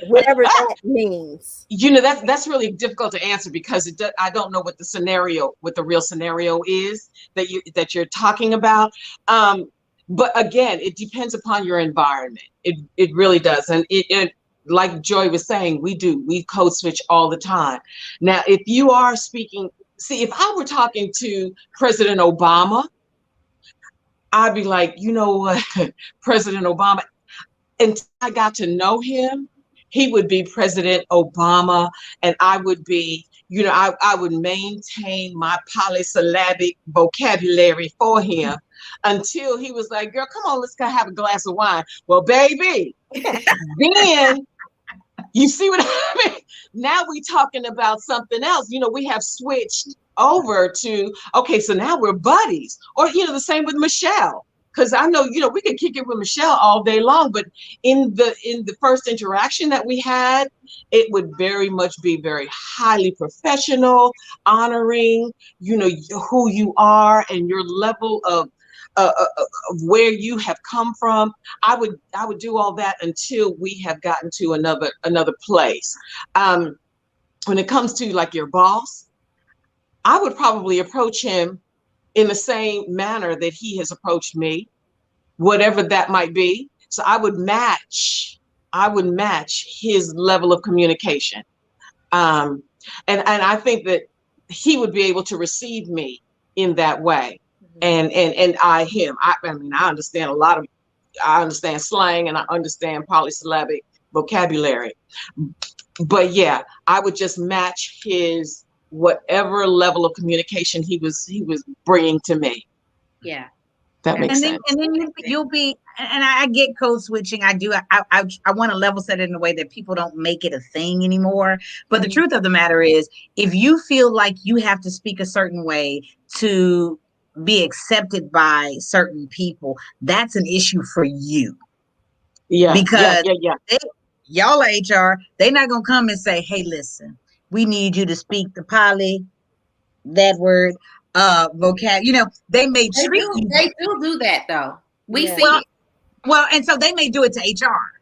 whatever that means.
You know, that's really difficult to answer because I don't know what the real scenario is that you're talking about. But again, it depends upon your environment. It really does. And it like Joy was saying, we code switch all the time. Now, if you are speaking, if I were talking to President Obama, I'd be like, you know what, President Obama, until I got to know him, he would be President Obama, and I would be, you know, I would maintain my polysyllabic vocabulary for him until he was like, girl, come on, let's go have a glass of wine. Well, baby, then you see what I mean? Now we talking about something else. You know, we have switched over to, okay, so now we're buddies. Or, you know, the same with Michelle. Because I know, you know, we could kick it with Michelle all day long, but in the first interaction that we had, it would very much be very highly professional, honoring, you know, who you are and your level of where you have come from. I would do all that until we have gotten to another place. When it comes to like your boss, I would probably approach him in the same manner that he has approached me, whatever that might be. So I would match his level of communication. And I think that he would be able to receive me in that way. And I him. I mean, I understand slang and I understand polysyllabic vocabulary. But yeah, I would just match his whatever level of communication he was bringing to me.
Yeah,
that makes sense.
And then you'll be, and I get code switching. I do. I want to level set it in a way that people don't make it a thing anymore. But the truth of the matter is, if you feel like you have to speak a certain way to be accepted by certain people, that's an issue for you.
Yeah,
because y'all are HR. They're not gonna come and say, "Hey, listen, we need you to speak the that word, vocab." You know, they may treat you.
They do that though. We see it.
Well, and so they may do it to HR,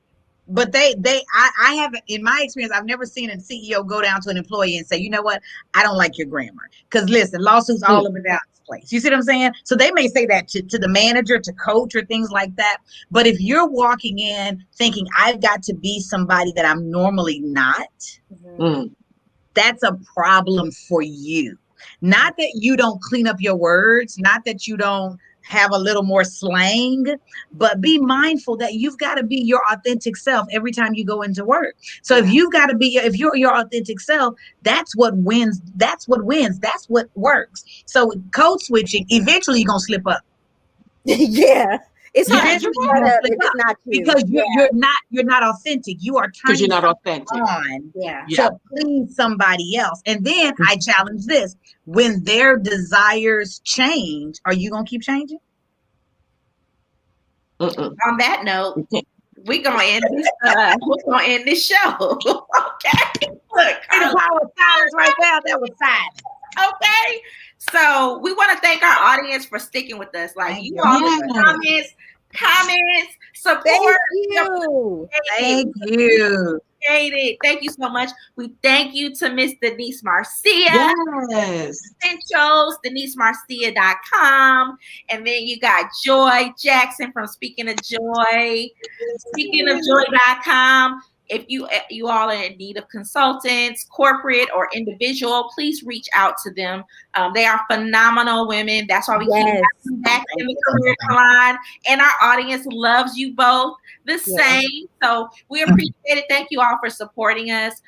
but I haven't, in my experience, I've never seen a CEO go down to an employee and say, "You know what? I don't like your grammar." Because listen, lawsuits all up and down this place. You see what I'm saying? So they may say that to the manager, to coach, or things like that. But if you're walking in thinking I've got to be somebody that I'm normally not, that's a problem for you. Not that you don't clean up your words, not that you don't have a little more slang, but be mindful that you've got to be your authentic self every time you go into work. So if you're your authentic self, that's what wins. That's what works. So code switching, eventually you're going to slip up.
Yeah. It's hard it's not you.
Because you're not authentic. You are turning on to please somebody else. And then I challenge this: when their desires change, are you gonna keep changing?
On that note, we're gonna end this show. Okay. Look,
power of silence right there. That was silence.
Okay. So we want to thank our audience for sticking with us. Like you all in the comments, comments, support.
Thank you.
Thank you so much. We thank you to Miss Denise Marcía.
Yes.
Essentials, DeniseMarcia.com. And then you got Joye Jackson from Speaking of Joy. SpeakingofJoy.com. If you all are in need of consultants, corporate or individual, please reach out to them. They are phenomenal women. That's why we keep having back in the Career Salon. And our audience loves you both the same. So we appreciate it. Thank you all for supporting us.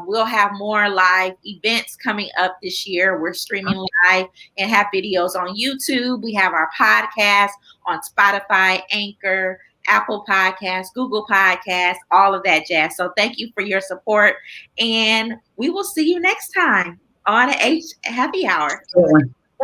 We'll have more live events coming up this year. We're streaming live and have videos on YouTube. We have our podcast on Spotify, Anchor, Apple Podcasts, Google Podcasts, all of that jazz. So thank you for your support. And we will see you next time on Happy Hour.